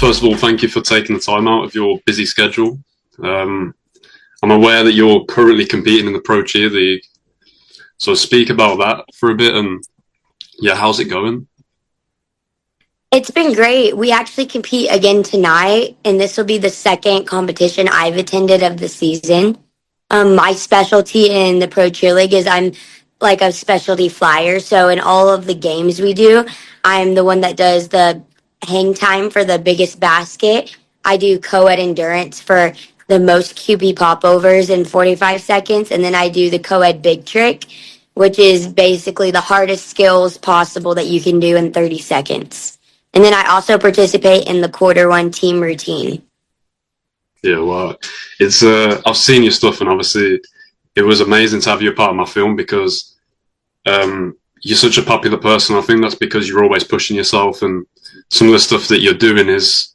First of all, thank you for taking the time out of your busy schedule. Um, I'm aware that you're currently competing in the Pro Cheer League. So speak about that for a bit and yeah, how's it going? It's been great. We actually compete again tonight, and this will be the second competition I've attended of the season. My specialty in the Pro Cheer League is I'm like a specialty flyer. So in all of the games we do, I'm the one that does the hang time for the biggest basket. I do co-ed endurance for the most QB popovers in 45 seconds, and then I do the co-ed big trick, which is basically the hardest skills possible that you can do in 30 seconds. And then I also participate in the quarter one team routine. Yeah, well, it's I've seen your stuff and obviously it was amazing to have you a part of my film because you're such a popular person. I think that's because you're always pushing yourself and some of the stuff that you're doing is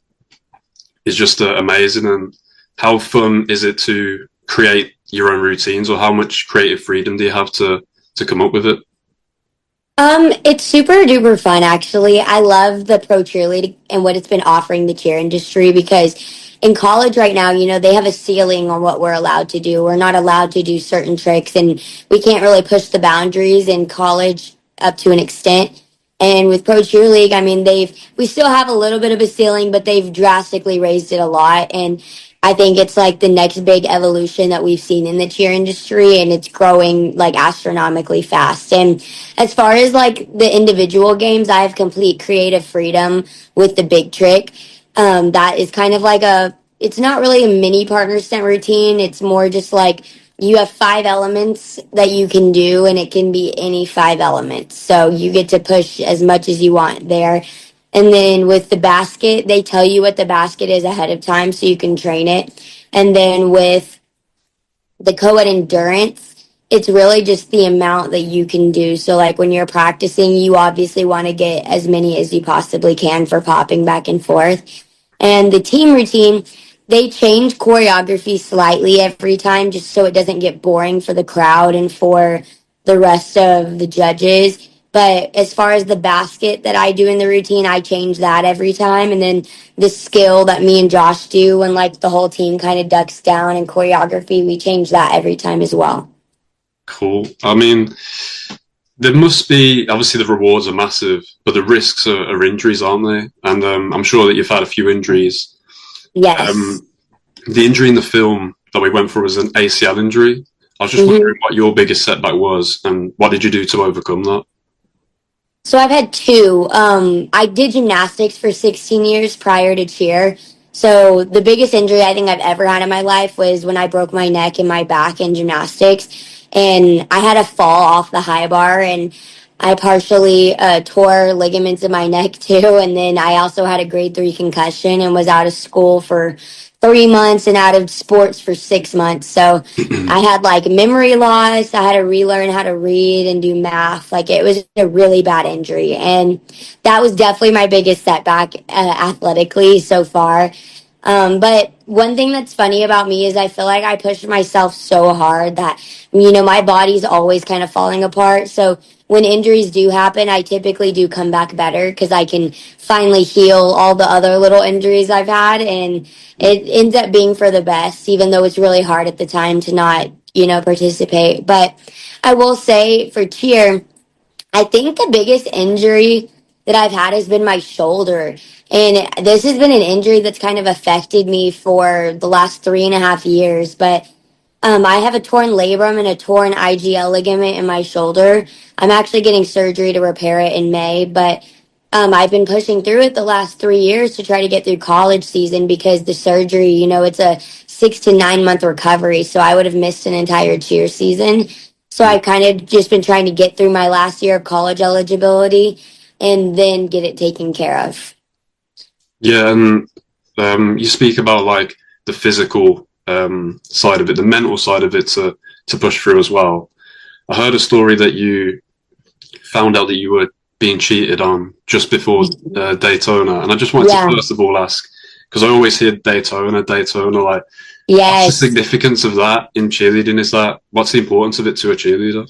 just amazing. And how fun is it to create your own routines, or how much creative freedom do you have to come up with it? It's super duper fun actually. I love the pro cheerleading and what it's been offering the cheer industry because in college right now, they have a ceiling on what we're allowed to do. We're not allowed to do certain tricks and we can't really push the boundaries in college up to an extent. And with Pro Cheer League, I mean, we still have a little bit of a ceiling, but they've drastically raised it a lot. And I think it's like the next big evolution that we've seen in the cheer industry, and it's growing like astronomically fast. And as far as like the individual games, I have complete creative freedom with the big trick. That is kind of like it's not really a mini partner stunt routine. It's more just like you have five elements that you can do, and it can be any five elements. So you get to push as much as you want there. And then with the basket, they tell you what the basket is ahead of time so you can train it. And then with the co-ed endurance, it's really just the amount that you can do. So like when you're practicing, you obviously want to get as many as you possibly can for popping back and forth. And the team routine, they change choreography slightly every time just so it doesn't get boring for the crowd and for the rest of the judges. But as far as the basket that I do in the routine, I change that every time. And then the skill that me and Josh do when like the whole team kind of ducks down and choreography, we change that every time as well. Cool. I mean, there must be obviously the rewards are massive, but the risks are injuries, aren't they? And I'm sure that you've had a few injuries. Yes. Um, the injury in the film that we went for was an ACL injury. I was just hmm wondering what your biggest setback was and what did you do to overcome that? So I've had two. I did gymnastics for 16 years prior to cheer. So the biggest injury I think I've ever had in my life was when I broke my neck and my back in gymnastics. And I had a fall off the high bar and I partially tore ligaments in my neck too. And then I also had a grade three concussion and was out of school for 3 months and out of sports for 6 months. So I had like memory loss. I had to relearn how to read and do math. Like it was a really bad injury. And that was definitely my biggest setback athletically so far. But one thing that's funny about me is I feel like I pushed myself so hard that, my body's always kind of falling apart. So when injuries do happen, I typically do come back better because I can finally heal all the other little injuries I've had. And it ends up being for the best, even though it's really hard at the time to not, participate. But I will say for cheer, I think the biggest injury that I've had has been my shoulder. And this has been an injury that's kind of affected me for the last 3.5 years. But I have a torn labrum and a torn IGL ligament in my shoulder. I'm actually getting surgery to repair it in May, but I've been pushing through it the last 3 years to try to get through college season because the surgery, it's a 6 to 9 month recovery. So I would have missed an entire cheer season. So I've kind of just been trying to get through my last year of college eligibility and then get it taken care of. Yeah, and you speak about like the physical side of it, the mental side of it to push through as well. I heard a story that you found out that you were being cheated on just before Daytona, and I just wanted to Yeah. first of all ask because I always hear Daytona. Like, what's the Yes. significance of that in cheerleading? Is that what's the importance of it to a cheerleader?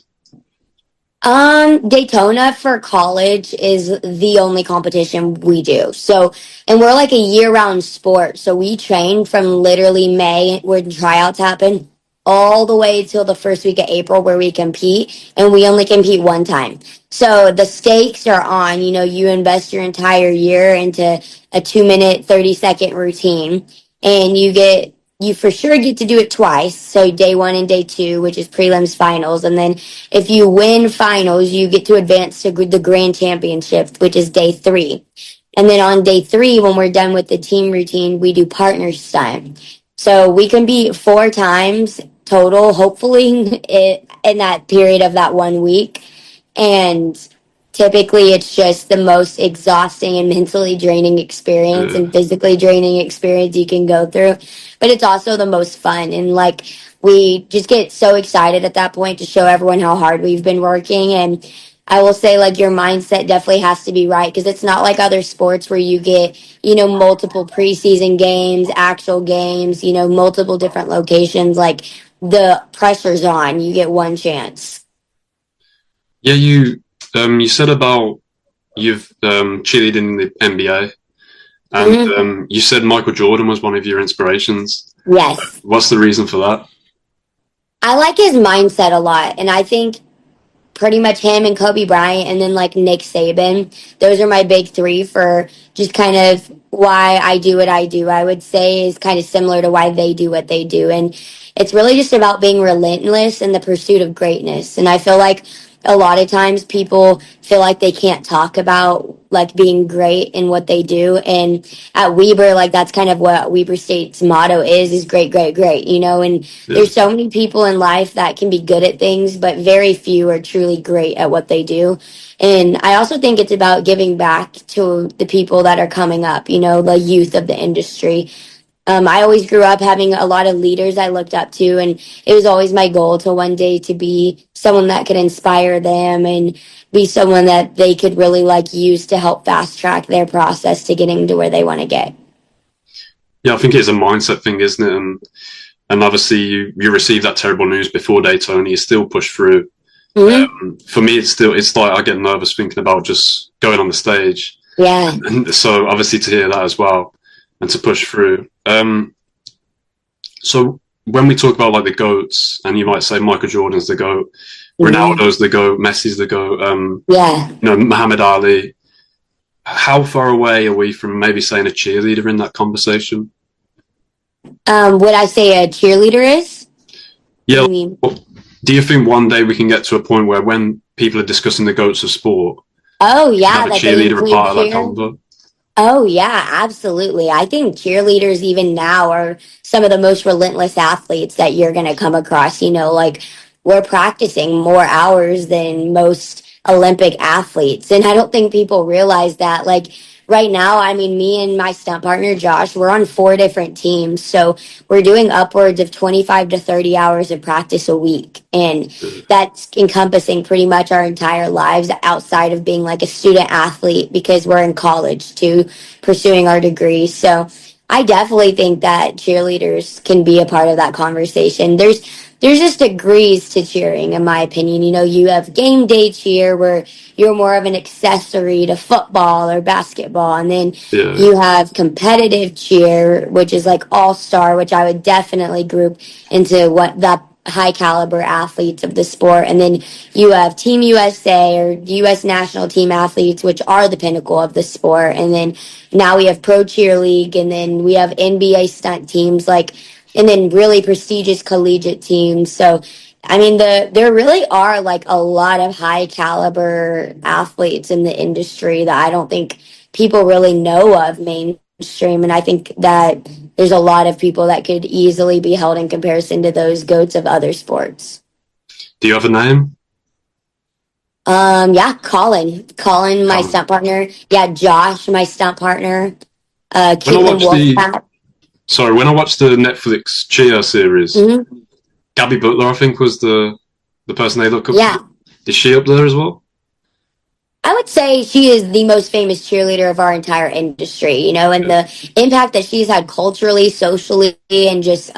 Daytona for college is the only competition we do. So, and we're like a year-round sport. So we train from literally May when tryouts happen all the way till the first week of April where we compete, and we only compete one time. So the stakes are on, you invest your entire year into a 2 minute, 30-second routine, and you for sure get to do it twice. So day one and day two, which is prelims finals. And then if you win finals, you get to advance to the grand championship, which is day three. And then on day three, when we're done with the team routine, we do partners time. So we can be 4 times total, hopefully, in that period of that 1 week. And typically it's just the most exhausting and mentally draining experience Yeah. and physically draining experience you can go through. But it's also the most fun. And like, we just get so excited at that point to show everyone how hard we've been working. And I will say, like, your mindset definitely has to be right because it's not like other sports where you get, multiple preseason games, actual games, multiple different locations. Like, the pressure's on. You get one chance. Yeah, you said about you've cheerleaded in the NBA, and Mhm. you said Michael Jordan was one of your inspirations. Yes. What's the reason for that? I like his mindset a lot. And I think pretty much him and Kobe Bryant and then like Nick Saban. Those are my big three for just kind of why I do what I do. I would say is kind of similar to why they do what they do. And it's really just about being relentless in the pursuit of greatness. And I feel like a lot of times people feel like they can't talk about like being great in what they do. And at Weber, like that's kind of what Weber State's motto is great, great, great, and Yeah. there's so many people in life that can be good at things, but very few are truly great at what they do. And I also think it's about giving back to the people that are coming up, the youth of the industry. I always grew up having a lot of leaders I looked up to, and it was always my goal to one day to be someone that could inspire them and be someone that they could really like use to help fast track their process to getting to where they want to get. Yeah, I think it's a mindset thing, isn't it? And obviously you received that terrible news before Daytona, you still push through. Mm-hmm. For me, it's like I get nervous thinking about just going on the stage, Yeah. and so obviously to hear that as well and to push through. So when we talk about like the goats, and you might say Michael Jordan's the goat, Mm-hmm. Ronaldo's the goat, Messi's the goat, Yeah. Muhammad Ali. How far away are we from maybe saying a cheerleader in that conversation? Would I say a cheerleader is? What do Yeah. you mean? Do you think one day we can get to a point where when people are discussing the goats of sport, Oh, we can yeah, have a that they cheerleader a include part of that cheer. convo? Oh, yeah, absolutely. I think cheerleaders, even now, are some of the most relentless athletes that you're going to come across. Like we're practicing more hours than most Olympic athletes. And I don't think people realize that. Like right now, I mean, me and my stunt partner, Josh, we're on 4 different teams. So we're doing upwards of 25 to 30 hours of practice a week. And that's encompassing pretty much our entire lives outside of being like a student athlete because we're in college too, pursuing our degrees. So I definitely think that cheerleaders can be a part of that conversation. There's just degrees to cheering, in my opinion. You have game day cheer where you're more of an accessory to football or basketball, and then Yeah. you have competitive cheer, which is like all star, which I would definitely group into what the high caliber athletes of the sport. And then you have Team USA or US national team athletes, which are the pinnacle of the sport. And then now we have Pro Cheer League, and then we have NBA stunt teams, like, and then really prestigious collegiate teams. So, I mean, there really are like a lot of high caliber athletes in the industry that I don't think people really know of mainstream. And I think that there's a lot of people that could easily be held in comparison to those goats of other sports. Do you have a name? Yeah, Colin, my Um, stunt partner. Yeah, Josh, my stunt partner. when I Caitlin watched Wolfpack. when I watched the Netflix Cheer series, Hmm. Gabby Butler, I think, was the person they look up Yeah, to. Is she up there as well? I would say she is the most famous cheerleader of our entire industry, and Yeah. the impact that she's had culturally, socially, and just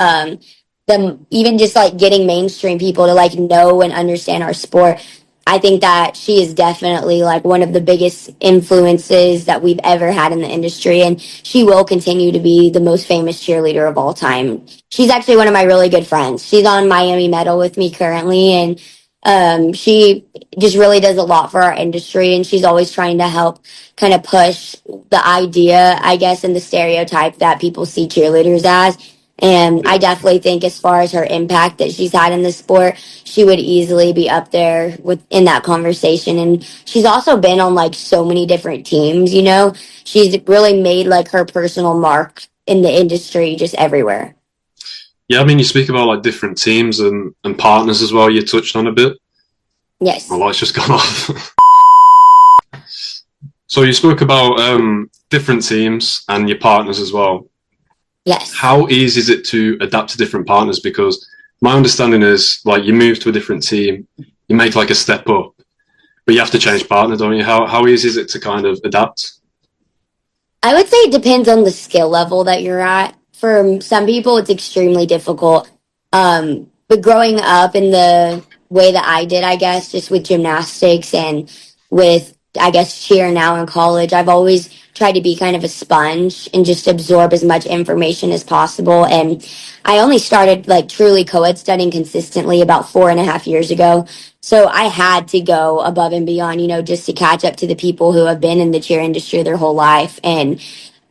the even just like getting mainstream people to like know and understand our sport. I think that she is definitely like one of the biggest influences that we've ever had in the industry, and she will continue to be the most famous cheerleader of all time. She's actually one of my really good friends. She's on Miami Metal with me currently, and she just really does a lot for our industry, and she's always trying to help kind of push the idea, I guess, and the stereotype that people see cheerleaders as. And I Yeah. definitely think, as far as her impact that she's had in the sport, she would easily be up there with in that conversation. And she's also been on like so many different teams. She's really made like her personal mark in the industry just everywhere. Yeah, I mean, you speak about like different teams and partners as well. You touched on a bit. My Yes. light's just gone off. So you spoke about different teams and your partners as well. Yes. How easy is it to adapt to different partners? Because my understanding is like you move to a different team, you make like a step up, but you have to change partner, don't you? How easy is it to kind of adapt? I would say it depends on the skill level that you're at. For some people, it's extremely difficult. But growing up in the way that I did, I guess, just with gymnastics and with, I guess, cheer now in college, I've always tried to be kind of a sponge and just absorb as much information as possible. And I only started like truly co-ed studying consistently about 4.5 years ago. So I had to go above and beyond, just to catch up to the people who have been in the cheer industry their whole life. And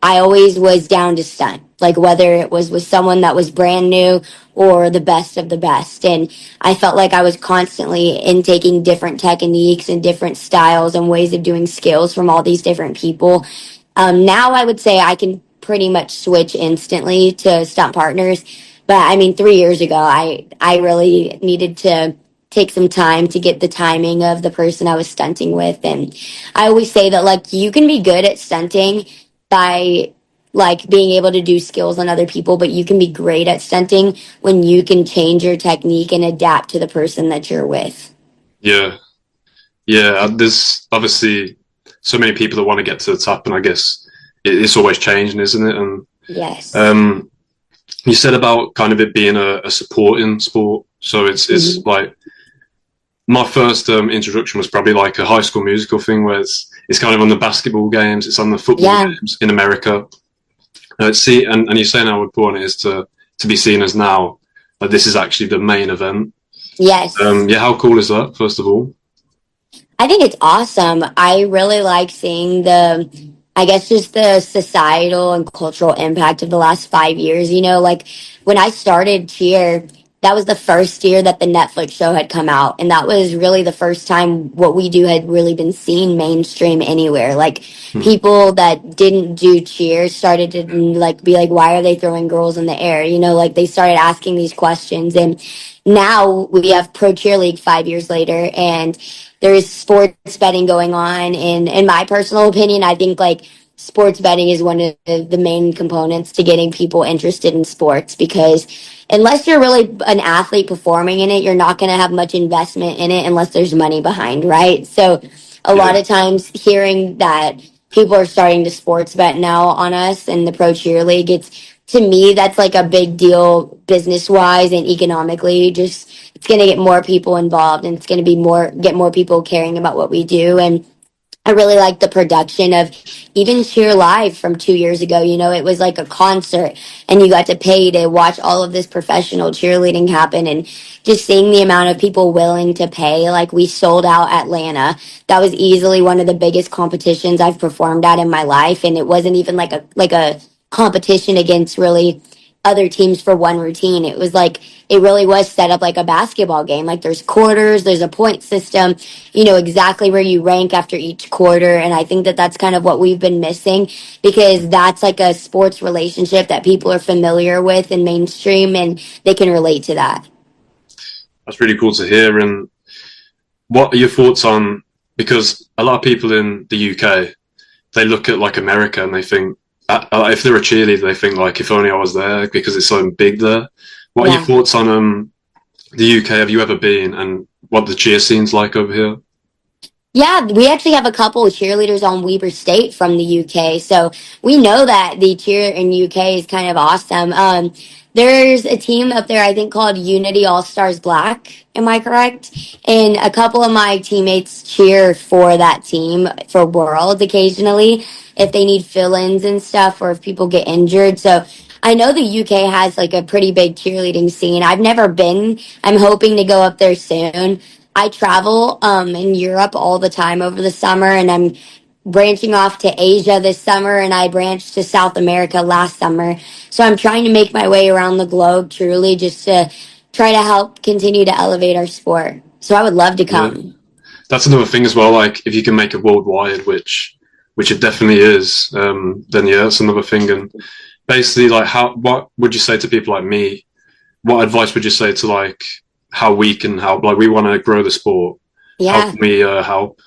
I always was down to stunt, like whether it was with someone that was brand new or the best of the best. And I felt like I was constantly intaking different techniques and different styles and ways of doing skills from all these different people. Now I would say I can pretty much switch instantly to stunt partners. But I mean, 3 years ago, I really needed to take some time to get the timing of the person I was stunting with. And I always say that like you can be good at stunting by like being able to do skills on other people, but you can be great at stunting when you can change your technique and adapt to the person that you're with. Yeah, yeah. There's obviously so many people that want to get to the top, and I guess it's always changing, isn't it? And Yes. um, you said about kind of it being a supporting sport, so it's Hmm. like my first introduction was probably like a High School Musical thing, where it's kind of on the basketball games, it's on the football Yeah. games in America. See, and you're saying how important it is to be seen as now, like this is actually the main event. Yes. Yeah, how cool is that? First of all, I think it's awesome. I really like seeing I guess, just the societal and cultural impact of the last 5 years. Like when I started cheer, that was the first year that the Netflix show had come out. And that was really the first time what we do had really been seen mainstream anywhere. Like hmm. people that didn't do cheer started to like be like, why are they throwing girls in the air? Like they started asking these questions. And now we have Pro Cheer League 5 years later, and there's sports betting going on. And in my personal opinion, I think like sports betting is one of the main components to getting people interested in sports, because unless you're really an athlete performing in it, you're not going to have much investment in it unless there's money behind, right? So a lot Yeah, of times hearing that people are starting to sports bet now on us in the Pro Cheer League, it's, to me, that's like a big deal business wise and economically. Just it's going to get more people involved, and it's going to be get more people caring about what we do. And I really like the production of even Cheer Live from 2 years ago. It was like a concert, and you got to pay to watch all of this professional cheerleading happen. And just seeing the amount of people willing to pay, like we sold out Atlanta. That was easily one of the biggest competitions I've performed at in my life. And it wasn't even like a competition against really other teams for one routine. It was like it really was set up like a basketball game. Like there's quarters, there's a point system, exactly where you rank after each quarter. And I think that that's kind of what we've been missing, because that's like a sports relationship that people are familiar with in mainstream, and they can relate to that. that's really cool to hear. And what are your thoughts on, because a lot of people in the UK, they look at like America and they think if they're a cheerleader, they think like if only I was there because it's so big there. What are your Yeah. thoughts on the UK? Have you ever been, and what the cheer scene's like over here? Yeah, we actually have a couple of cheerleaders on Weber State from the UK, so we know that the cheer in UK is kind of awesome. There's a team up there, I think, called Unity All Stars Black. Am I correct? And a couple of my teammates cheer for that team for Worlds occasionally if they need fill-ins and stuff, or if people get injured. So I know the UK has like a pretty big cheerleading scene. I've never been. I'm hoping to go up there soon. I travel in Europe all the time over the summer, and I'm branching off to Asia this summer, and I branched to South America last summer. So I'm trying to make my way around the globe truly just to try to help continue to elevate our sport. So I would love to Yeah, come. that's another thing as well. Like if you can make it worldwide, which it definitely is, then yeah, that's another thing. And basically, like, what would you say to people like me? What advice would you say to like how we can help? Like we want to grow the sport. How Yeah. can we help?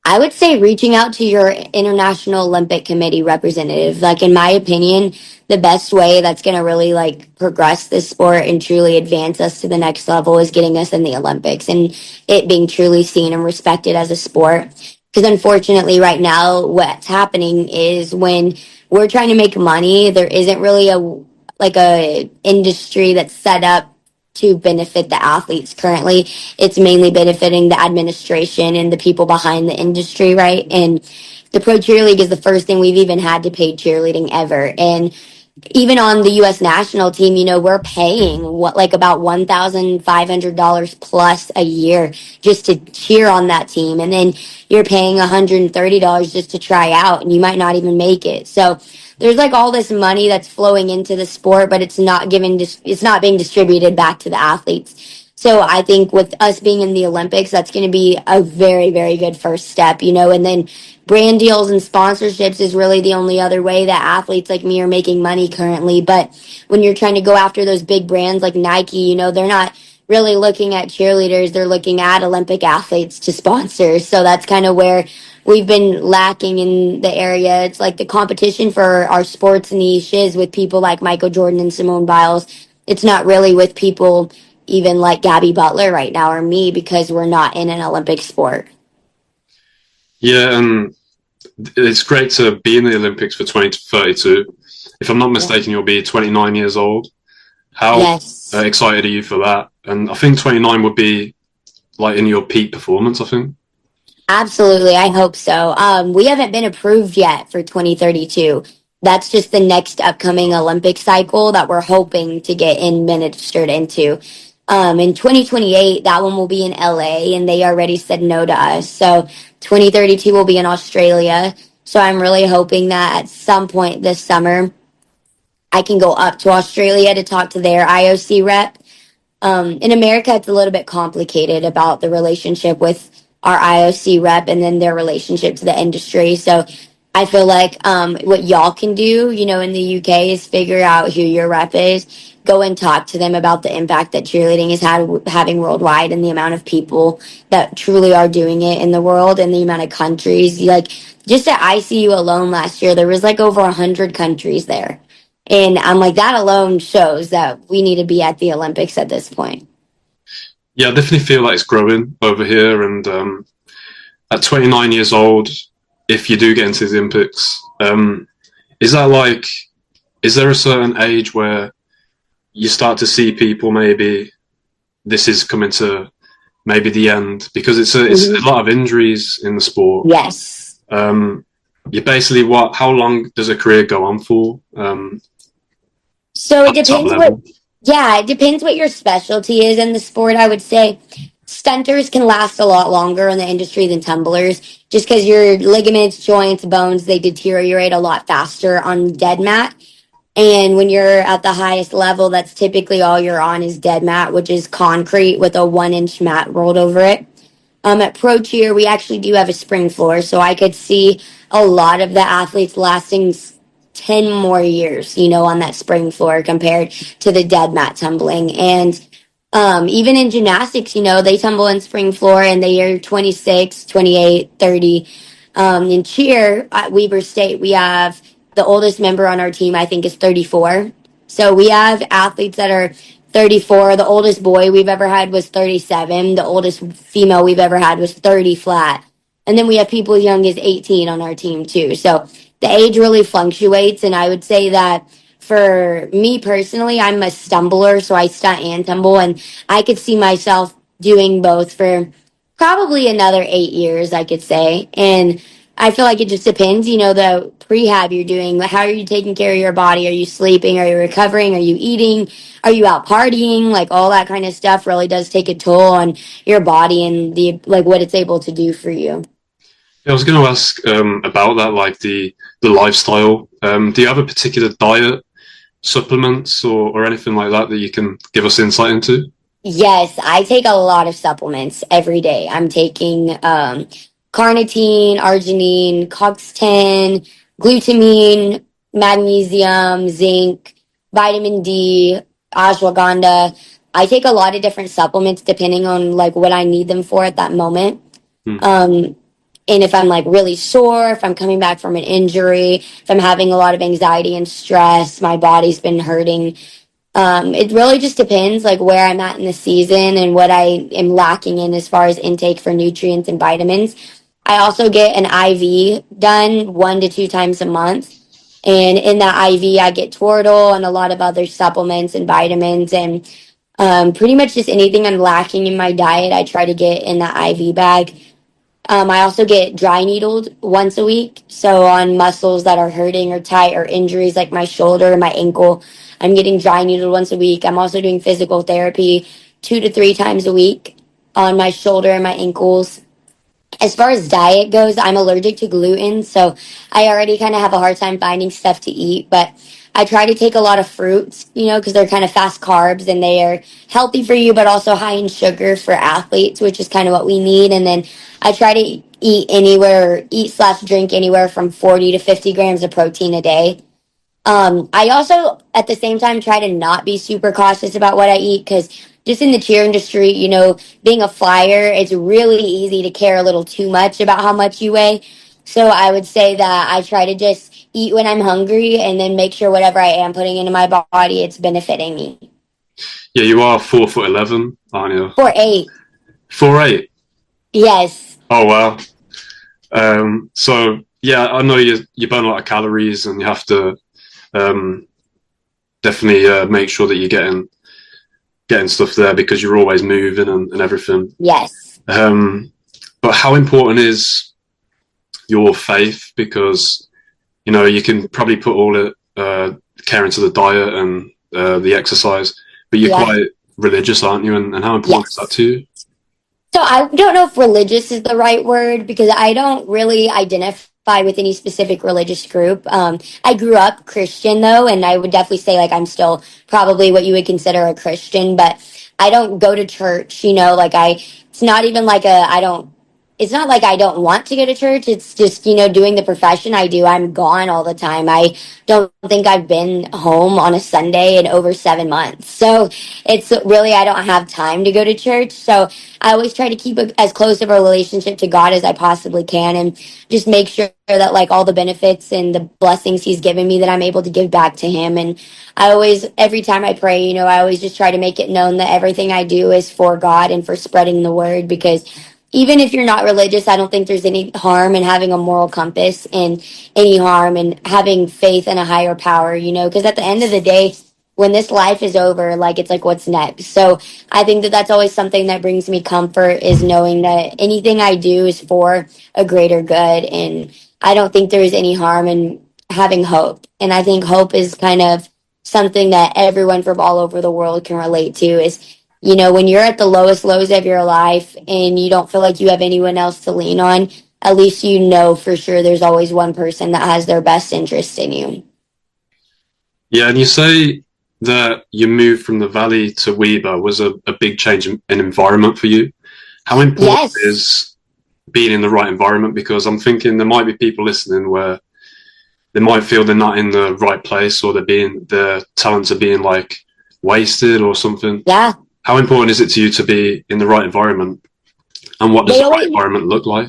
I would say reaching out to your International Olympic Committee representative. Like in my opinion, the best way that's going to really like progress this sport and truly advance us to the next level is getting us in the Olympics and it being truly seen and respected as a sport. Because unfortunately, right now, what's happening is when we're trying to make money, there isn't really a industry that's set up to benefit the athletes currently. It's mainly benefiting the administration and the people behind the industry, right? And the Pro Cheer League is the first thing we've even had to pay cheerleading ever. And even on the U.S. national team, we're paying like about $1,500 plus a year just to cheer on that team, and then you're paying $130 just to try out, and you might not even make it. So there's like all this money that's flowing into the sport, but it's not being distributed back to the athletes. So I think with us being in the Olympics, that's going to be a very, very good first step, and then brand deals and sponsorships is really the only other way that athletes like me are making money currently. But when you're trying to go after those big brands like Nike, they're not really looking at cheerleaders, they're looking at Olympic athletes to sponsor. So that's kind of where we've been lacking in the area. It's like the competition for our sports niches with people like Michael Jordan and Simone Biles. It's not really with people even like Gabby Butler right now or me because we're not in an Olympic sport. Yeah, and it's great to be in the Olympics for 2032. If I'm not Yeah. mistaken, you'll be 29 years old. How Yes. excited are you for that? And I think 29 would be like in your peak performance, I think. Absolutely, I hope so. We haven't been approved yet for 2032. That's just the next upcoming Olympic cycle that we're hoping to get administered into. In 2028, that one will be in LA, and they already said no to us. So 2032 will be in Australia. So I'm really hoping that at some point this summer, I can go up to Australia to talk to their IOC rep. In America, it's a little bit complicated about the relationship with our IOC rep and then their relationship to the industry. So I feel like what y'all can do, in the UK is figure out who your rep is, go and talk to them about the impact that cheerleading is having worldwide and the amount of people that truly are doing it in the world and the amount of countries. Like just at ICU alone last year, there was like over 100 countries there. And I'm like, that alone shows that we need to be at the Olympics at this point. Yeah, I definitely feel like it's growing over here. And at 29 years old, if you do get into the Olympics, is that like, is there a certain age where you start to see people maybe this is coming to maybe the end because it's a Mhm. lot of injuries in the sport. Yes. You basically how long does a career go on for So it at the top depends what, level? yeah, it depends what your specialty is in the sport. I would say stunters can last a lot longer in the industry than tumblers just because your ligaments, joints, bones, they deteriorate a lot faster on dead mat. And when you're at the highest level, that's typically all you're on is dead mat, which is concrete with a 1 inch mat rolled over it. At Pro Cheer, we actually do have a spring floor, so I could see a lot of the athletes lasting 10 more years, on that spring floor compared to the dead mat tumbling. And even in gymnastics, they tumble in spring floor and they are 26, 28, 30. In cheer at Weber State, we have the oldest member on our team, I think, is 34. So we have athletes that are 34. The oldest boy we've ever had was 37. The oldest female we've ever had was 30 flat. And then we have people as young as 18 on our team too. So the age really fluctuates. And I would say that for me personally, I'm a stumbler. So I stunt and tumble. And I could see myself doing both for probably another 8 years, I could say. And I feel like it just depends, the prehab you're doing. How are you taking care of your body? Are you sleeping? Are you recovering? Are you eating? Are you out partying? Like all that kind of stuff really does take a toll on your body and what it's able to do for you. I was going to ask about that, like the lifestyle. Do you have a particular diet, supplements, or anything like that that you can give us insight into? Yes, I take a lot of supplements every day. I'm taking carnitine, arginine, COX-10, glutamine, magnesium, zinc, vitamin D, ashwagandha. I take a lot of different supplements depending on like what I need them for at that moment. Hmm. And if I'm like really sore, if I'm coming back from an injury, if I'm having a lot of anxiety and stress, my body's been hurting. It really just depends like where I'm at in the season and what I am lacking in as far as intake for nutrients and vitamins. I also get an IV done 1 to 2 times a month. And in that IV, I get Toradol and a lot of other supplements and vitamins and pretty much just anything I'm lacking in my diet, I try to get in that IV bag. I also get dry needled once a week. So on muscles that are hurting or tight or injuries like my shoulder, my ankle, I'm getting dry needled once a week. I'm also doing physical therapy 2 to 3 times a week on my shoulder and my ankles. As far as diet goes, I'm allergic to gluten, so I already kind of have a hard time finding stuff to eat, but I try to take a lot of fruits, because they're kind of fast carbs and they are healthy for you, but also high in sugar for athletes, which is kind of what we need. And then I try to eat/drink anywhere from 40 to 50 grams of protein a day. I also, at the same time, try to not be super cautious about what I eat because just in the cheer industry, being a flyer, it's really easy to care a little too much about how much you weigh. So I would say that I try to just eat when I'm hungry and then make sure whatever I am putting into my body, it's benefiting me. Yeah, you are 4'11", aren't you? 4'8". 4'8". Yes. Oh wow. So yeah, I know you burn a lot of calories, and you have to um, definitely make sure that you're getting stuff there because you're always moving and everything. Yes. But how important is your faith? Because you can probably put all the care into the diet and the exercise, but you're Yeah. quite religious, aren't you? And how important is that Yes. to you? So I don't know if religious is the right word because I don't really identify with any specific religious group. I grew up Christian though, and I would definitely say like I'm still probably what you would consider a Christian, but I don't go to church, it's not even like it's not like I don't want to go to church. It's just, doing the profession I do, I'm gone all the time. I don't think I've been home on a Sunday in over 7 months. So it's really, I don't have time to go to church. So I always try to keep as close of a relationship to God as I possibly can and just make sure that like all the benefits and the blessings he's given me that I'm able to give back to him. And I always, every time I pray, I always just try to make it known that everything I do is for God and for spreading the word because even if you're not religious, I don't think there's any harm in having a moral compass and any harm in having faith in a higher power, because at the end of the day, when this life is over, like it's like what's next. So I think that that's always something that brings me comfort is knowing that anything I do is for a greater good. And I don't think there is any harm in having hope. And I think hope is kind of something that everyone from all over the world can relate to is when you're at the lowest lows of your life and you don't feel like you have anyone else to lean on, at least for sure there's always one person that has their best interest in you. Yeah, and you say that you moved from the valley to Weber was a big change in environment for you. How important Yes. is being in the right environment? Because I'm thinking there might be people listening where they might feel they're not in the right place or their talents are being like wasted or something. Yeah. How important is it to you to be in the right environment? And what does They the right always, environment look like?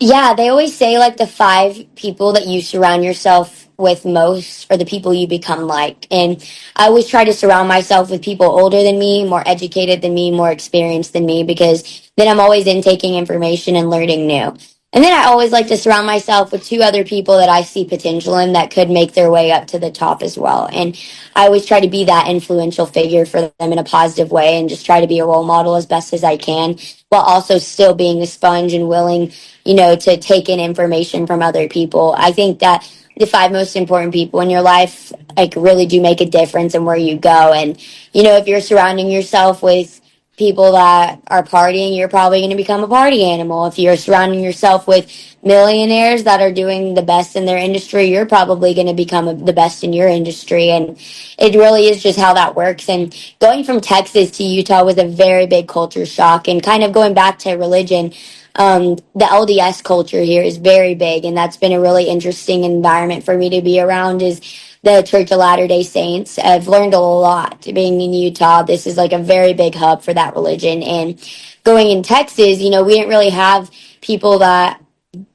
yeah, they always say like the 5 people that you surround yourself with most are the people you become like. And I always try to surround myself with people older than me, more educated than me, more experienced than me, because then I'm always intaking information and learning new. And then I always like to surround myself with two other people that I see potential in that could make their way up to the top as well. And I always try to be that influential figure for them in a positive way and just try to be a role model as best as I can, while also still being a sponge and willing, to take in information from other people. I think that the five most important people in your life, like, really do make a difference in where you go. And, if you're surrounding yourself with people that are partying, you're probably going to become a party animal. If you're surrounding yourself with millionaires that are doing the best in their industry, you're probably going to become the best in your industry. And it really is just how that works. And going from Texas to Utah was a very big culture shock. And kind of going back to religion, the LDS culture here is very big, and that's been a really interesting environment for me to be around. Is the Church of Latter-day Saints. I've learned a lot being in Utah. This is like a very big hub for that religion. And going in Texas, we didn't really have people that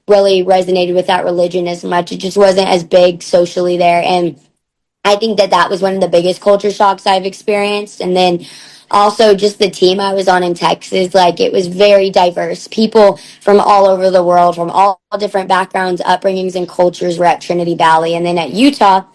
really resonated with that religion as much. It just wasn't as big socially there. And I think that that was one of the biggest culture shocks I've experienced. And then also just the team I was on in Texas, like, it was very diverse. People from all over the world, from all different backgrounds, upbringings, and cultures were at Trinity Valley. And then at Utah,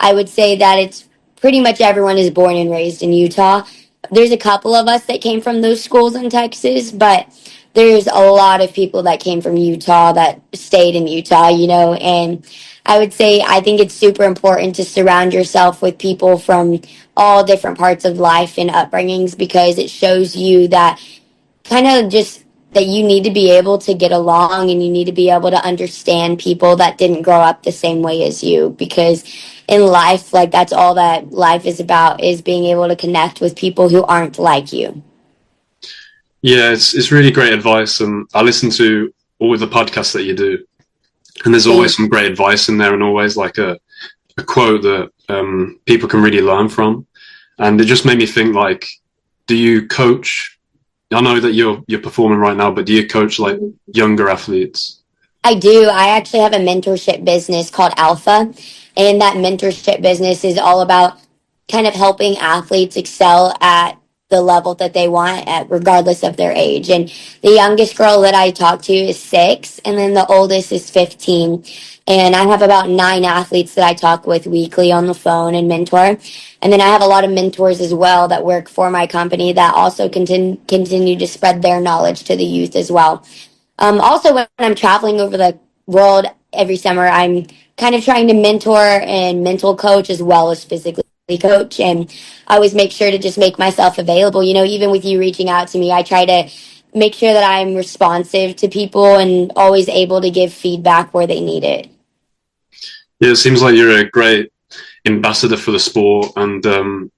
I would say that it's pretty much everyone is born and raised in Utah. There's a couple of us that came from those schools in Texas, but there's a lot of people that came from Utah that stayed in Utah, and I would say I think it's super important to surround yourself with people from all different parts of life and upbringings, because it shows you that kind of just that you need to be able to get along and you need to be able to understand people that didn't grow up the same way as you, because in life, like, that's all that life is about, is being able to connect with people who aren't like you. Yeah, it's really great advice, and I listen to all of the podcasts that you do, and there's always some great advice in there, and always like a quote that people can really learn from. And it just made me think, like, do you coach? I know that you're performing right now, but do you coach like younger athletes? I do. I actually have a mentorship business called Alpha, and that mentorship business is all about kind of helping athletes excel at the level that they want at, regardless of their age. And the youngest girl that I talk to is 6, and then the oldest is 15. And I have about 9 athletes that I talk with weekly on the phone and mentor. And then I have a lot of mentors as well that work for my company that also continue to spread their knowledge to the youth as well. Also, when I'm traveling over the world every summer, I'm kind of trying to mentor and mental coach as well as physically coach. And I always make sure to just make myself available. Even with you reaching out to me, I try to make sure that I'm responsive to people and always able to give feedback where they need it. Yeah, it seems like you're a great ambassador for the sport, and kind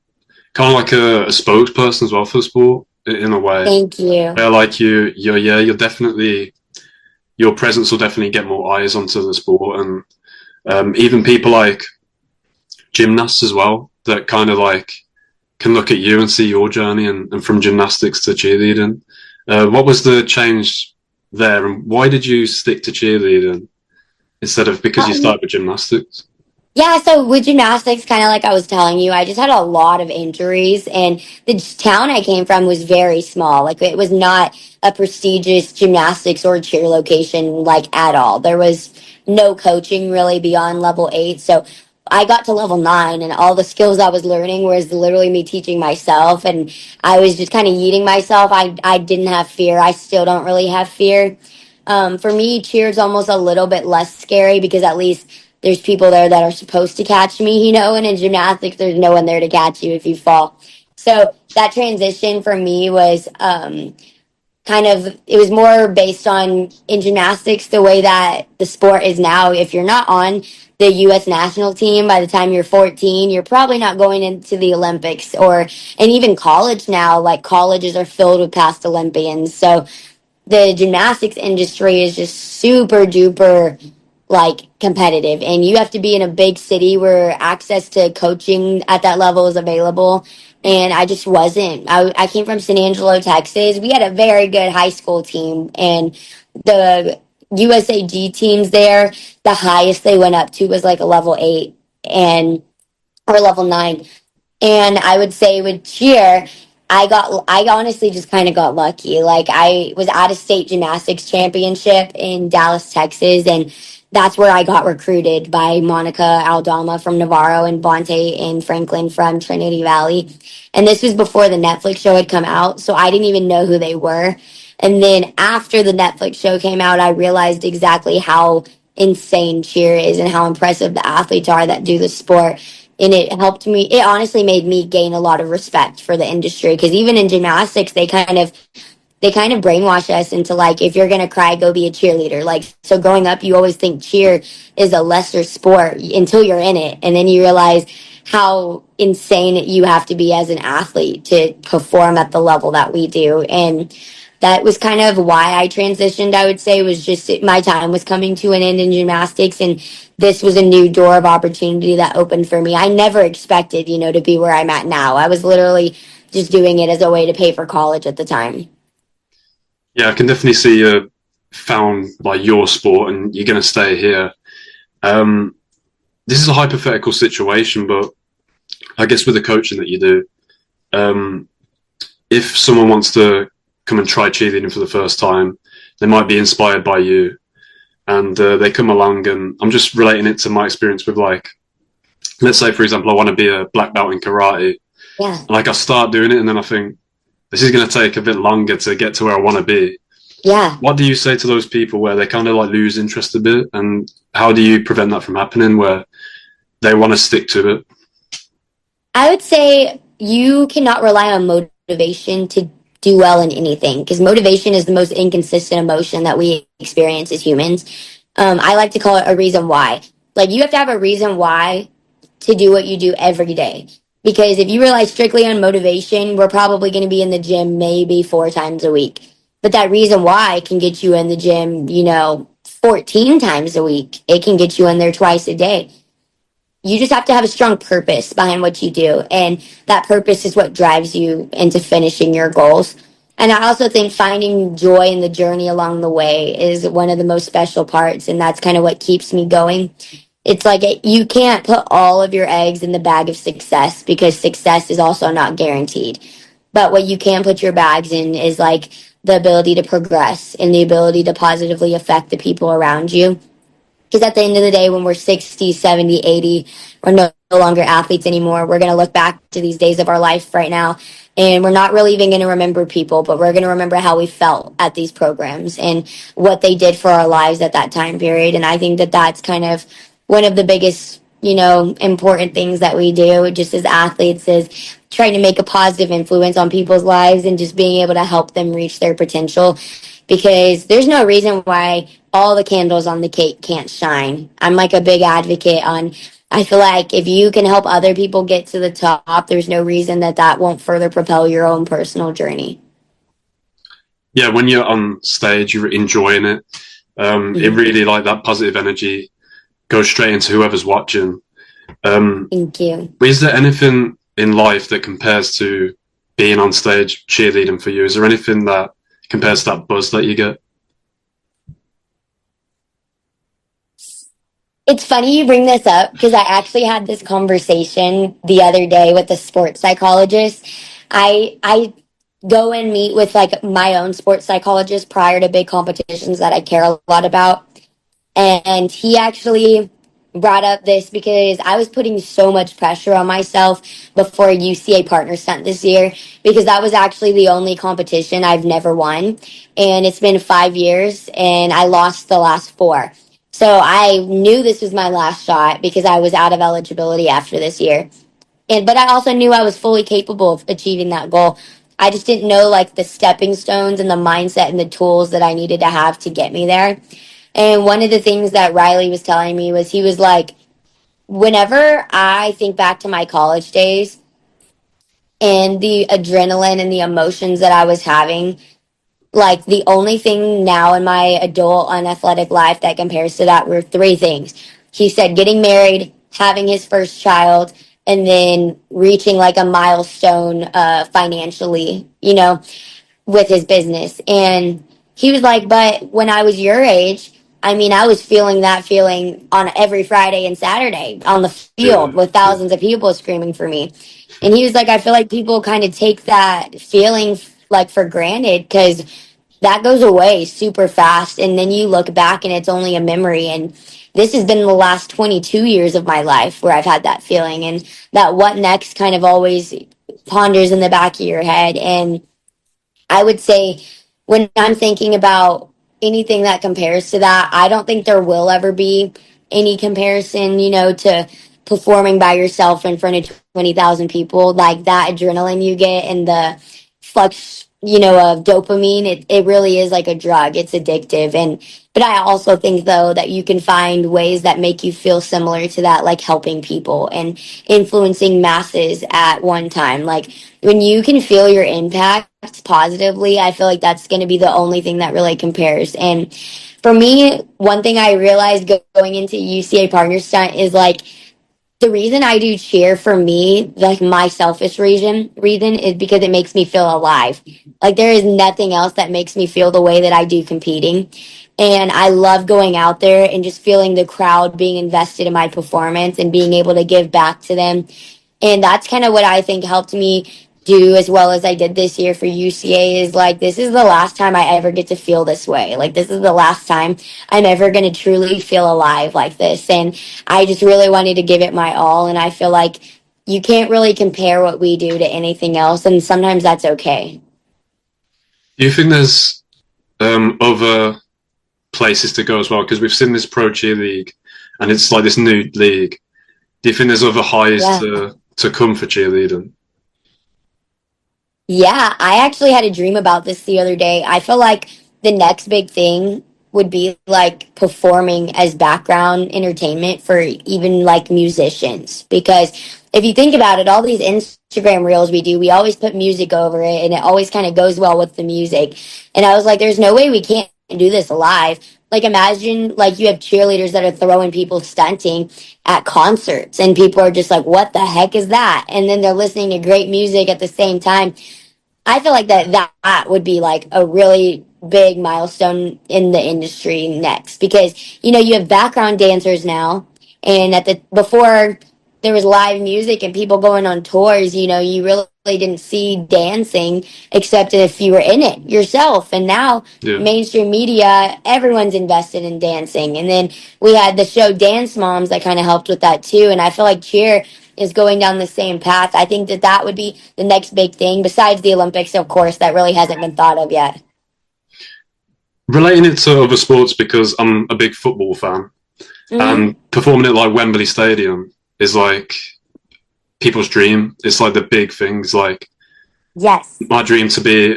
of like a spokesperson as well for the sport in a way. Thank you. Yeah, like you're definitely, your presence will definitely get more eyes onto the sport, and even people like gymnasts as well that kind of like can look at you and see your journey, and from gymnastics to cheerleading. What was the change there, and why did you stick to cheerleading instead of because you started with gymnastics? Yeah, so with gymnastics, kind of like I was telling you, I just had a lot of injuries, and the town I came from was very small. Like, it was not a prestigious gymnastics or cheer location, like, at all. There was no coaching really beyond level 8. So I got to level 9, and all the skills I was learning was literally me teaching myself, and I was just kind of yeeting myself. I didn't have fear. I still don't really have fear. For me, cheer is almost a little bit less scary because at least there's people there that are supposed to catch me, and in gymnastics, there's no one there to catch you if you fall. So that transition for me was it was more based on, in gymnastics, the way that the sport is now. If you're not on the U.S. national team by the time you're 14, you're probably not going into the Olympics, and even college now, like, colleges are filled with past Olympians. So the gymnastics industry is just super duper, like, competitive, and you have to be in a big city where access to coaching at that level is available. And I just wasn't. I came from San Angelo, Texas. We had a very good high school team, and the USAG teams there, the highest they went up to was like a level 8 and or level 9. And I would say with cheer, I honestly just kind of got lucky. Like I was at a state gymnastics championship in Dallas, Texas, and that's where I got recruited by Monica Aldama from Navarro and Bonte and Franklin from Trinity Valley. And this was before the Netflix show had come out, so I didn't even know who they were. And then after the Netflix show came out, I realized exactly how insane cheer is and how impressive the athletes are that do the sport. And it helped me, it honestly made me gain a lot of respect for the industry, because even in gymnastics they kind of brainwash us into like, if you're gonna cry, go be a cheerleader. Like, so growing up you always think cheer is a lesser sport until you're in it, and then you realize how insane you have to be as an athlete to perform at the level that we do. And that was kind of why I transitioned, I would say, was just my time was coming to an end in gymnastics, and this was a new door of opportunity that opened for me. I never expected, to be where I'm at now. I was literally just doing it as a way to pay for college at the time. Yeah, I can definitely see you found like your sport and you're going to stay here. Um, this is a hypothetical situation, but I guess with the coaching that you do, um, if someone wants to come and try cheerleading for the first time, they might be inspired by you, and they come along. And I'm just relating it to my experience with, like, let's say for example, I want to be a black belt in karate. Yeah. Like I start doing it, and then I think this is going to take a bit longer to get to where I want to be. Yeah. What do you say to those people where they kind of like lose interest a bit, and how do you prevent that from happening where they want to stick to it? I would say you cannot rely on motivation to do well in anything, because motivation is the most inconsistent emotion that we experience as humans. I like to call it a reason why. Like, you have to have a reason why to do what you do every day. Because if you rely strictly on motivation, we're probably going to be in the gym maybe 4 times a week. But that reason why can get you in the gym, 14 times a week. It can get you in there twice a day. You just have to have a strong purpose behind what you do, and that purpose is what drives you into finishing your goals. And I also think finding joy in the journey along the way is one of the most special parts, and that's kind of what keeps me going. It's like you can't put all of your eggs in the bag of success, because success is also not guaranteed. But what you can put your bags in is like the ability to progress and the ability to positively affect the people around you. Because at the end of the day, when we're 60, 70, 80, we're no longer athletes anymore. We're going to look back to these days of our life right now, and we're not really even going to remember people, but we're going to remember how we felt at these programs and what they did for our lives at that time period. And I think that that's kind of one of the biggest, important things that we do just as athletes, is trying to make a positive influence on people's lives and just being able to help them reach their potential, because there's no reason why all the candles on the cake can't shine. I'm like a big advocate on, I feel like if you can help other people get to the top, there's no reason that that won't further propel your own personal journey. Yeah, when you're on stage, you're enjoying it. It Mm-hmm. really, like, that positive energy goes straight into whoever's watching. Thank you. But is there anything in life that compares to being on stage cheerleading for you? Is there anything that compares to that buzz that you get? It's funny you bring this up, because I actually had this conversation the other day with a sports psychologist. I go and meet with like my own sports psychologist prior to big competitions that I care a lot about. And he actually brought up this because I was putting so much pressure on myself before UCA partner stunt this year, because that was actually the only competition I've never won. And it's been 5 years and I lost the last four. So I knew this was my last shot because I was out of eligibility after this year. But I also knew I was fully capable of achieving that goal. I just didn't know like the stepping stones and the mindset and the tools that I needed to have to get me there. And one of the things that Riley was telling me was, he was like, whenever I think back to my college days and the adrenaline and the emotions that I was having, like the only thing now in my adult unathletic life that compares to that were three things. He said getting married, having his first child, and then reaching like a milestone financially, with his business. And he was like, but when I was your age, I mean, I was feeling that feeling on every Friday and Saturday on the field Yeah, with yeah, thousands of people screaming for me. And he was like, I feel like people kind of take that feeling like for granted because that goes away super fast. And then you look back and it's only a memory. And this has been the last 22 years of my life where I've had that feeling. And that what next kind of always ponders in the back of your head. And I would say when I'm thinking about anything that compares to that, I don't think there will ever be any comparison, to performing by yourself in front of 20,000 people. Like that adrenaline you get and the flux, of dopamine, it really is like a drug. It's addictive. But I also think though that you can find ways that make you feel similar to that, like helping people and influencing masses at one time. Like when you can feel your impact positively, I feel like that's going to be the only thing that really compares. And for me, one thing I realized going into UCA partner stunt is like the reason I do cheer for me, like my selfish reason is because it makes me feel alive. Like there is nothing else that makes me feel the way that I do competing. And I love going out there and just feeling the crowd being invested in my performance and being able to give back to them. And that's kind of what I think helped me do as well as I did this year for UCA is like, this is the last time I ever get to feel this way. Like, this is the last time I'm ever going to truly feel alive like this. And I just really wanted to give it my all. And I feel like you can't really compare what we do to anything else. And sometimes that's okay. Do you think there's other places to go as well? Because we've seen this Pro Cheer League, and it's like this new league. Do you think there's other highs Yeah. to come for cheerleading? Yeah, I actually had a dream about this the other day. I feel like the next big thing would be like performing as background entertainment for even like musicians. Because if you think about it, all these Instagram reels we do, we always put music over it and it always kind of goes well with the music. And I was like, there's no way we can't do this live. Like imagine like you have cheerleaders that are throwing people stunting at concerts and people are just like, what the heck is that? And then they're listening to great music at the same time. I feel like that would be like a really big milestone in the industry next because you have background dancers now and at the before there was live music and people going on tours, you really didn't see dancing except if you were in it yourself. And now Yeah. mainstream media, everyone's invested in dancing. And then we had the show Dance Moms that kind of helped with that too. And I feel like cheer is going down the same path. I think that would be the next big thing besides the Olympics, of course, that really hasn't been thought of yet. Relating it to other sports because I'm a big football fan, Hmm. and performing at like Wembley Stadium is like people's dream. It's like the big things. Like Yes. my dream to be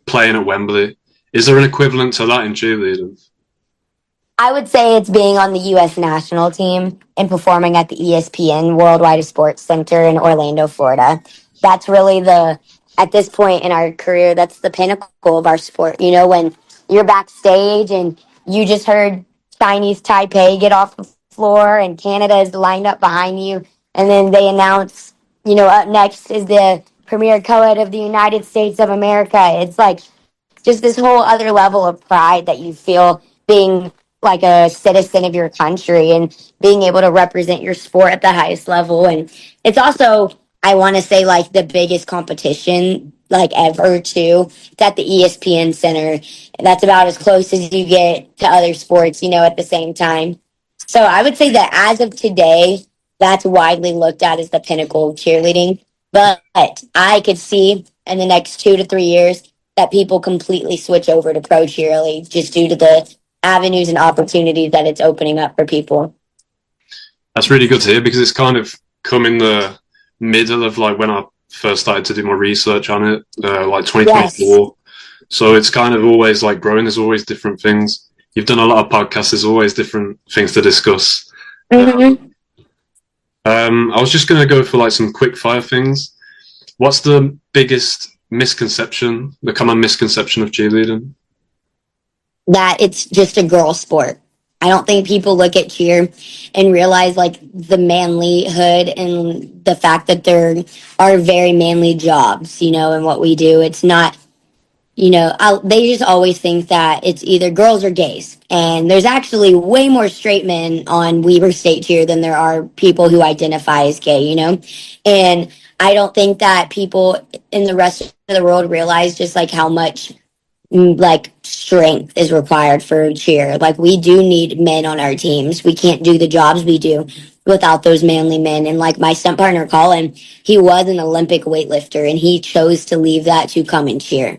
playing at Wembley. Is there an equivalent to that in cheerleading? I would say it's being on the U.S. national team and performing at the ESPN Worldwide Sports Center in Orlando, Florida. That's really at this point in our career, that's the pinnacle of our sport. When you're backstage and you just heard Chinese Taipei get off the floor and Canada is lined up behind you, and then they announce, up next is the premier co-ed of the United States of America. It's like just this whole other level of pride that you feel being like a citizen of your country and being able to represent your sport at the highest level. And it's also, I want to say, like the biggest competition like ever too. It's at the ESPN Center. That's about as close as you get to other sports, at the same time. So I would say that as of today, that's widely looked at as the pinnacle of cheerleading. But I could see in the next 2 to 3 years that people completely switch over to pro cheerleading just due to the avenues and opportunities that it's opening up for people. That's really good to hear because it's kind of come in the middle of like when I first started to do my research on it, like Yes. 2024. So it's kind of always like growing. There's always different things. You've done a lot of podcasts. There's always different things to discuss. Mm-hmm. I was just going to go for like some quick fire things. What's the biggest misconception, the common misconception of cheerleading? That it's just a girl sport. I don't think people look at cheer and realize like the manlyhood and the fact that there are very manly jobs, in what we do. It's not they just always think that it's either girls or gays. And there's actually way more straight men on Weber State Cheer than there are people who identify as gay. And I don't think that people in the rest of the world realize just like how much like strength is required for cheer. Like we do need men on our teams. We can't do the jobs we do without those manly men. And like my stunt partner Colin, he was an Olympic weightlifter and he chose to leave that to come and cheer.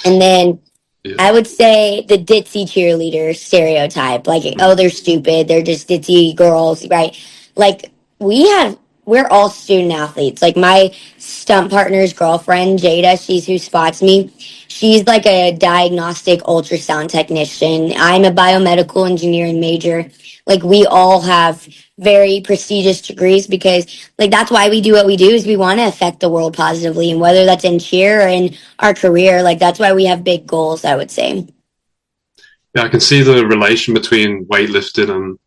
And then Yeah. I would say the ditzy cheerleader stereotype, like, oh, they're stupid, they're just ditzy girls, right? Like we're all student athletes. Like my stunt partner's girlfriend, Jada, she's who spots me. She's like a diagnostic ultrasound technician. I'm a biomedical engineering major. Like we all have very prestigious degrees because like that's why we do what we do is we want to affect the world positively, and whether that's in cheer or in our career, like that's why we have big goals, I would say. Yeah, I can see the relation between weightlifting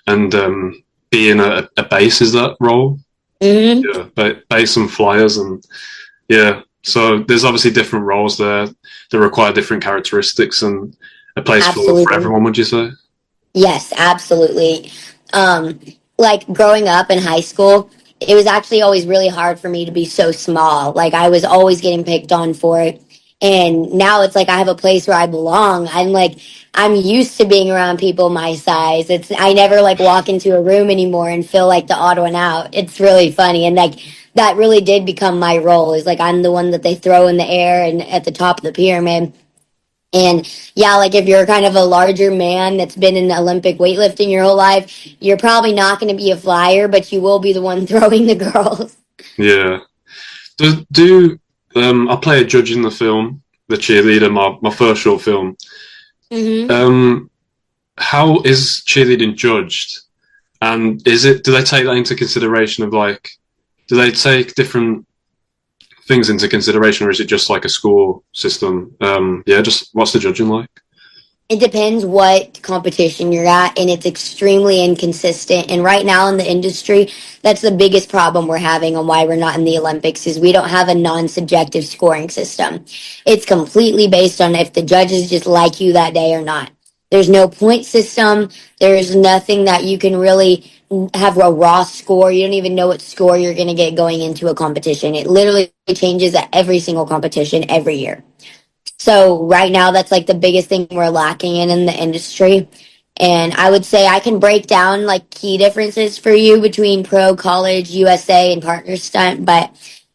and being a base. Is that role? Mm-hmm. Yeah, but base and flyers, and yeah. So there's obviously different roles there that require different characteristics, and a place for Absolutely. everyone. Would you say? Yes, absolutely. Um, like growing up in high school, it was actually always really hard for me to be so small. Like I was always getting picked on for it. And now it's like I have a place where I belong. I'm used to being around people my size. I never like walk into a room anymore and feel like the odd one out. It's really funny. And like that really did become my role, is like I'm the one that they throw in the air and at the top of the pyramid. And yeah, like if you're kind of a larger man that's been in Olympic weightlifting your whole life, you're probably not going to be a flyer, but you will be the one throwing the girls. Yeah. I play a judge in the film, The Cheerleader, my first short film. Mm-hmm. How is cheerleading judged? And do they take that into consideration of like, do they take different things into consideration, or is it just like a score system? Yeah, just what's the judging like? It depends what competition you're at, and it's extremely inconsistent. And right now in the industry, that's the biggest problem we're having on why we're not in the Olympics is we don't have a non-subjective scoring system. It's completely based on if the judges just like you that day or not. There's no point system. There's nothing that you can really have a raw score. You don't even know what score you're going to get going into a competition. It literally changes at every single competition every year. So right now, that's like the biggest thing we're lacking in the industry. And I would say I can break down like key differences for you between pro, college, USA, and partner stunt, but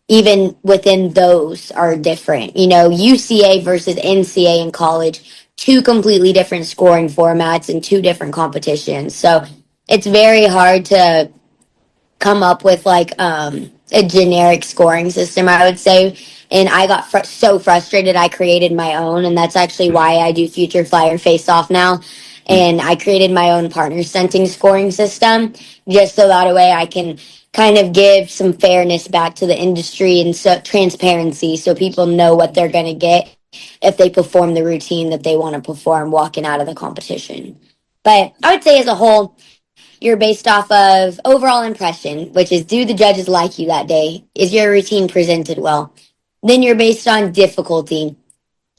even within those are different. UCA versus NCA in college, two completely different scoring formats and two different competitions. So it's very hard to come up with like a generic scoring system, I would say. And I got so frustrated, I created my own, and that's actually why I do Future Flyer Face Off now. And I created my own partner stunting scoring system, just so that way I can kind of give some fairness back to the industry and so transparency, so people know what they're going to get if they perform the routine that they want to perform walking out of the competition. But I would say as a whole, you're based off of overall impression, which is do the judges like you that day? Is your routine presented well? Then you're based on difficulty.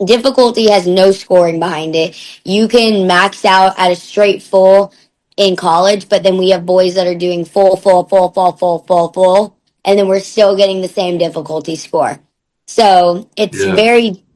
Difficulty has no scoring behind it. You can max out at a straight full in college, but then we have boys that are doing full, full, full, full, full, full, full, and then we're still getting the same difficulty score. So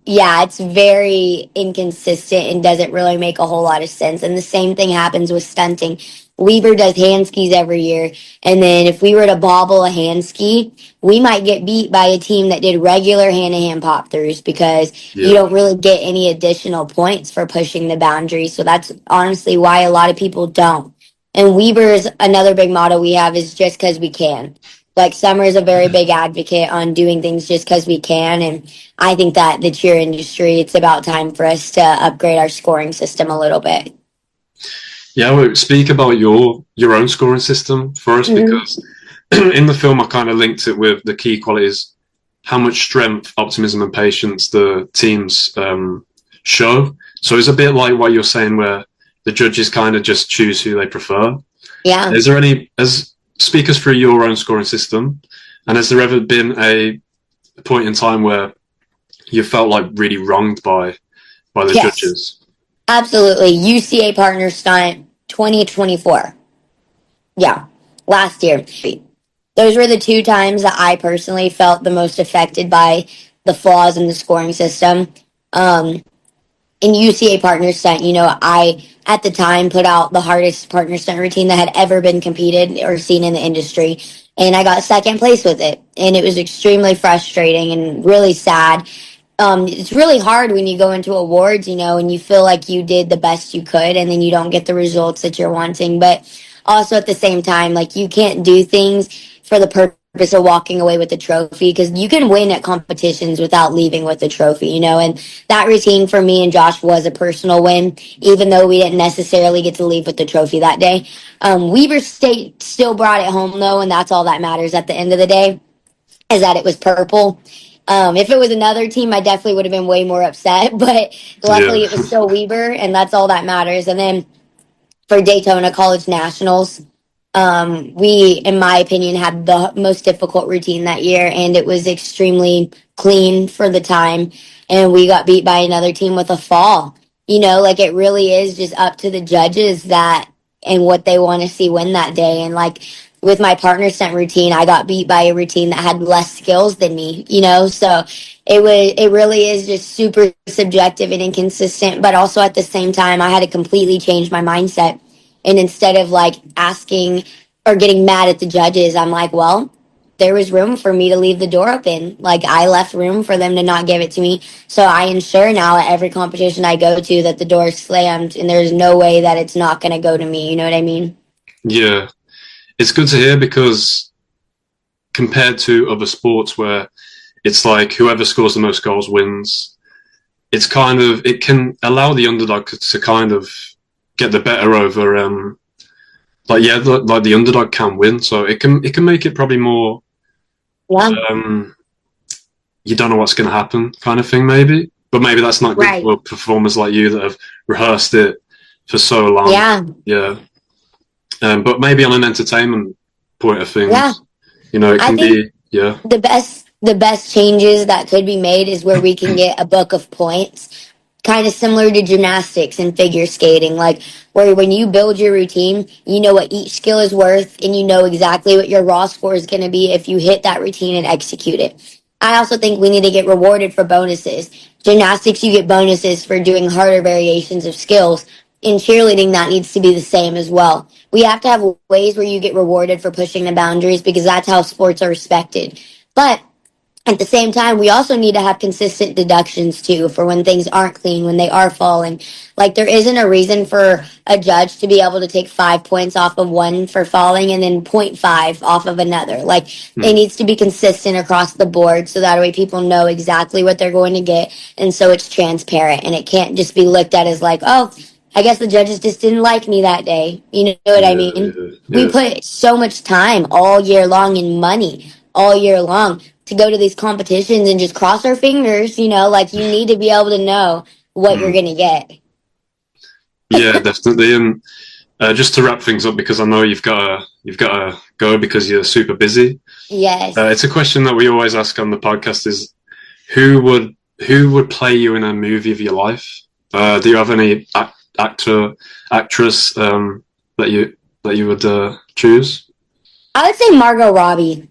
Yeah, it's very inconsistent and doesn't really make a whole lot of sense. And the same thing happens with stunting. Weaver does hand skis every year. And then if we were to bobble a hand ski, we might get beat by a team that did regular hand to hand pop throughs because you yeah, don't really get any additional points for pushing the boundary. So that's honestly why a lot of people don't. And Weaver's another big motto we have is just because we can. Like Summer is a very big advocate on doing things just because we can. And I think that the cheer industry, it's about time for us to upgrade our scoring system a little bit. yeah. Well, speak about your own scoring system for us, Mm-hmm. because in the film I kind of linked it with the key qualities, how much strength, optimism, and patience the teams show. So it's a bit like what you're saying, where the judges kind of just choose who they prefer. Yeah. Is there speak us through your own scoring system, and has there ever been a point in time where you felt like really wronged by the Yes, judges. absolutely. UCA partner stunt 2024. Yeah, last year. Those were the two times that I personally felt the most affected by the flaws in the scoring system. Um, in UCA partner stunt, I at the time put out the hardest partner stunt routine that had ever been competed or seen in the industry. And I got second place with it. And it was extremely frustrating and really sad. It's really hard when you go into awards, and you feel like you did the best you could and then you don't get the results that you're wanting. But also at the same time, like you can't do things for the purpose of walking away with the trophy because you can win at competitions without leaving with the trophy, and that routine for me and Josh was a personal win, even though we didn't necessarily get to leave with the trophy that day. Weaver State still brought it home though, and that's all that matters at the end of the day is that it was purple. If it was another team, I definitely would have been way more upset. But Yeah, luckily, it was still Weber, and that's all that matters. And then for Daytona College Nationals, we, in my opinion, had the most difficult routine that year, and it was extremely clean for the time. And we got beat by another team with a fall. Like it really is just up to the judges that and what they want to see win that day. And like with my partner stunt routine, I got beat by a routine that had less skills than me. So it really is just super subjective and inconsistent. But also at the same time, I had to completely change my mindset and instead of like asking or getting mad at the judges, I'm like, well, there was room for me to leave the door open. Like I left room for them to not give it to me. So I ensure now at every competition I go to that the door is slammed and there's no way that it's not going to go to me. You know what I mean? yeah. It's good to hear because compared to other sports where it's like whoever scores the most goals wins, it can allow the underdog to kind of get the better over like the underdog can win, so it can make it probably more Yeah. um you don't know what's going to happen kind of thing, maybe. But maybe that's not good Right. for performers like you that have rehearsed it for so long. Yeah. Yeah. But maybe on an entertainment point of Yeah. things, it I can think be, yeah. the best changes that could be made is where we can get a book of points kind of similar to gymnastics and figure skating, like where when you build your routine, you know what each skill is worth and you know exactly what your raw score is going to be if you hit that routine and execute it. I also think we need to get rewarded for bonuses. Gymnastics, you get bonuses for doing harder variations of skills. In cheerleading, that needs to be the same as well. We have to have ways where you get rewarded for pushing the boundaries because that's how sports are respected. But at the same time, we also need to have consistent deductions too for when things aren't clean, when they are falling. Like there isn't a reason for a judge to be able to take 5 points off of one for falling and then zero point 0.5 off of another. Like it Hmm. needs to be consistent across the board so that way people know exactly what they're going to get. And so it's transparent and it can't just be looked at as like, oh, I guess the judges just didn't like me that day. You know what I Yeah, mean? yeah, We yeah. put so much time all year long and money all year long to go to these competitions and just cross our fingers, like you need to be able to know what you're Hmm. going to get. Yeah, definitely. And just to wrap things up, because I know you've got to go because you're super busy. Yes. It's a question that we always ask on the podcast: is who would who would play you in a movie of your life? Do you have any actor, actress that you would choose? I would say Margot Robbie.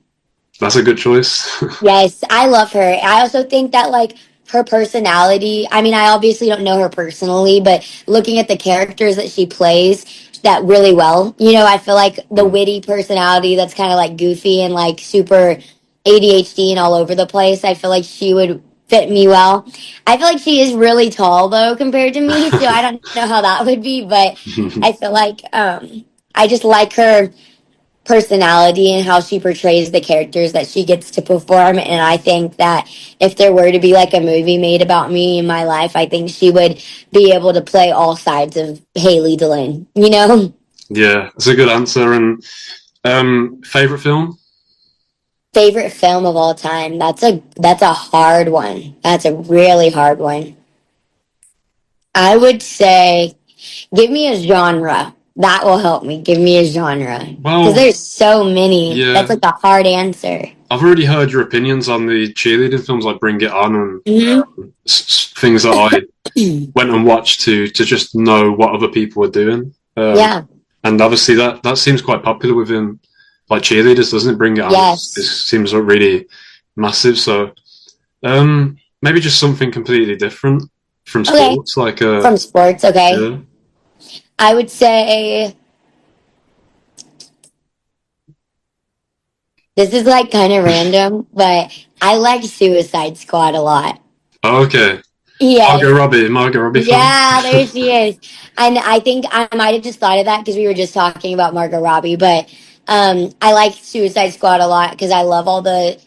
That's a good choice. Yes, I love her. I also think that like her personality, I mean, I obviously don't know her personally, but looking at the characters that she plays that really well, I feel like the Mm. witty personality that's kind of like goofy and like super ADHD and all over the place, I feel like she would fit me well. I feel like she is really tall though compared to me, so I don't know how that would be, but I feel like I just like her personality and how she portrays the characters that she gets to perform. And I think that if there were to be like a movie made about me in my life, I think she would be able to play all sides of Hailey D'Lynn. Yeah, that's a good answer. And favorite film? Favorite film of all time. That's a hard one. That's a really hard one. I would say give me a genre. That will help me. Give me a genre. Because Well, there's so many. That's yeah, like a hard answer. I've already heard your opinions on the cheerleading films like Bring It On and Hmm. things that I went and watched to just know what other people were doing. Yeah. And obviously that seems quite popular within like cheerleaders, doesn't it? Bring It On. It Yes. seems really massive. So maybe just something completely different from Okay. sports, like From sports. Okay. yeah. I would say this is like kind of random, but I like Suicide Squad a lot. Oh, okay. Yes. Margot Robbie fan. Yeah, there she is. And I think I might have just thought of that because we were just talking about Margot Robbie, but I like Suicide Squad a lot because I love all the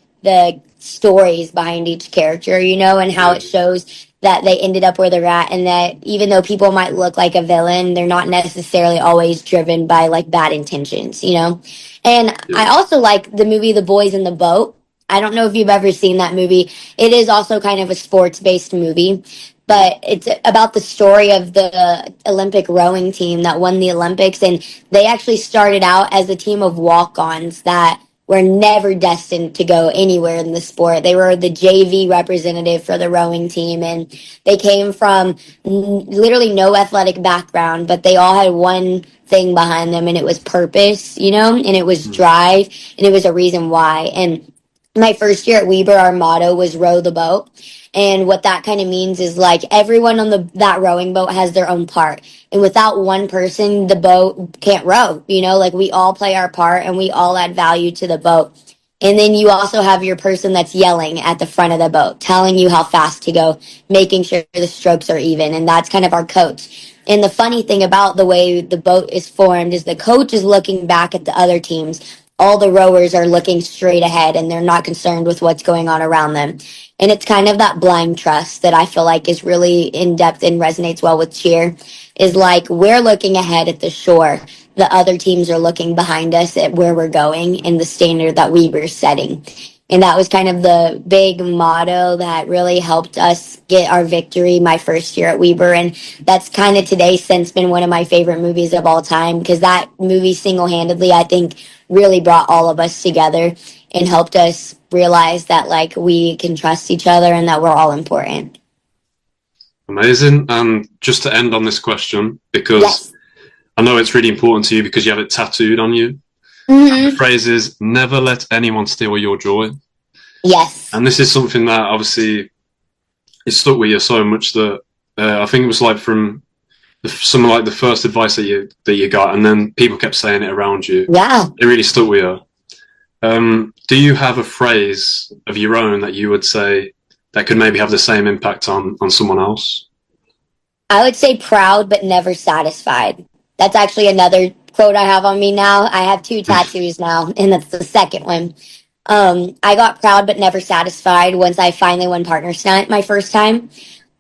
stories behind each character, you know, and how Yeah, it shows that they ended up where they're at, and that even though people might look like a villain, they're not necessarily always driven by like bad intentions, you know. And yeah, I also like the movie The Boys in the Boat. I don't know if you've ever seen that movie. It is also kind of a sports based movie, mm, but it's about the story of the Olympic rowing team that won the Olympics. And they actually started out as a team of walk ons that were never destined to go anywhere in the sport. They were the JV representative for the rowing team, and they came from literally no athletic background, but they all had one thing behind them, and it was purpose, you know, and it was mm, drive, and it was a reason why. And my first year at Weber, our motto was row the boat. And what that kind of means is like everyone on that rowing boat has their own part. And without one person, the boat can't row. You know, like we all play our part and we all add value to the boat. And then you also have your person that's yelling at the front of the boat, telling you how fast to go, making sure the strokes are even. And that's kind of our coach. And the funny thing about the way the boat is formed is the coach is looking back at the other teams. All the rowers are looking straight ahead and they're not concerned with what's going on around them. And it's kind of that blind trust that I feel like is really in depth and resonates well with cheer. Is like we're looking ahead at the shore. The other teams are looking behind us at where we're going and the standard that we were setting. And that was kind of the big motto that really helped us get our victory my first year at Weber. And that's kind of today since been one of my favorite movies of all time because that movie single handedly, I think, really brought all of us together and helped us realize that like we can trust each other and that we're all important. amazing. And just to end on this question, because Yes. I know it's really important to you because you have it tattooed on you. The Hmm. phrase is never let anyone steal your joy. Yes. And this is something that obviously it stuck with you so much that I think it was like from some like the first advice that you got, and then people kept saying it around you. Yeah. It really stuck with you. Do you have a phrase of your own that you would say that could maybe have the same impact on someone else? I would say proud but never satisfied. That's actually another quote I have on me now. I have two tattoos now, and that's the second one. I got proud but never satisfied once I finally won partner stunt my first time.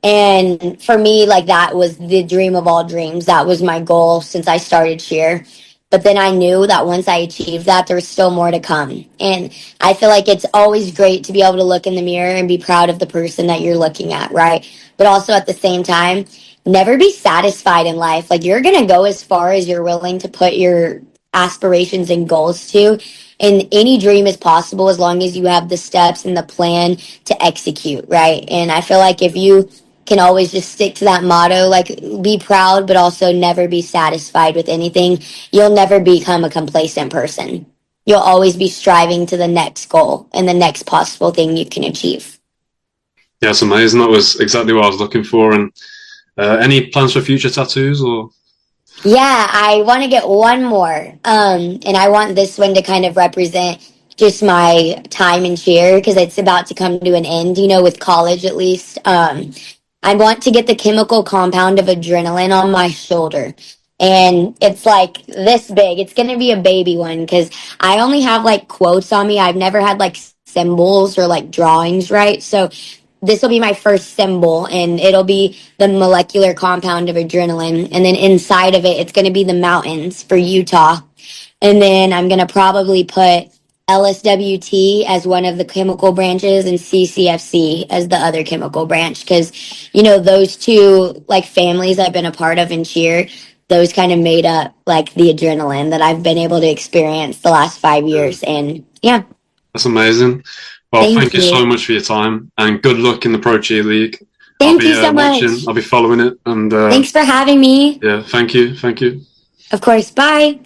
And for me, like that was the dream of all dreams. That was my goal since I started cheer. But then I knew that once I achieved that, there was still more to come. And I feel like it's always great to be able to look in the mirror and be proud of the person that you're looking at, right? But also at the same time, never be satisfied in life. Like you're going to go as far as you're willing to put your aspirations and goals to. And any dream is possible as long as you have the steps and the plan to execute, right? And I feel like if you can always just stick to that motto, like be proud, but also never be satisfied with anything, you'll never become a complacent person. You'll always be striving to the next goal and the next possible thing you can achieve. Yeah, it's amazing. That was exactly what I was looking for. And any plans for future tattoos or? Yeah, I want to get one more. And I want this one to kind of represent just my time in cheer because it's about to come to an end, you know, with college at least. I want to get the chemical compound of adrenaline on my shoulder. And it's like this big. It's going to be a baby one because I only have like quotes on me. I've never had like symbols or like drawings, right? So this will be my first symbol and it'll be the molecular compound of adrenaline. And then inside of it, it's going to be the mountains for Utah. And then I'm going to probably put LSWT as one of the chemical branches and CCFC as the other chemical branch. Cause, you know, those two like families I've been a part of in cheer, those kind of made up like the adrenaline that I've been able to experience the last 5 years. And yeah. That's amazing. Well, Thank thank you so you. much for your time, and good luck in the Pro Cheer League. I'll Thank be you so watching. much. I'll be following it, and Thanks for having me. yeah, thank you, thank you. Of course. Bye.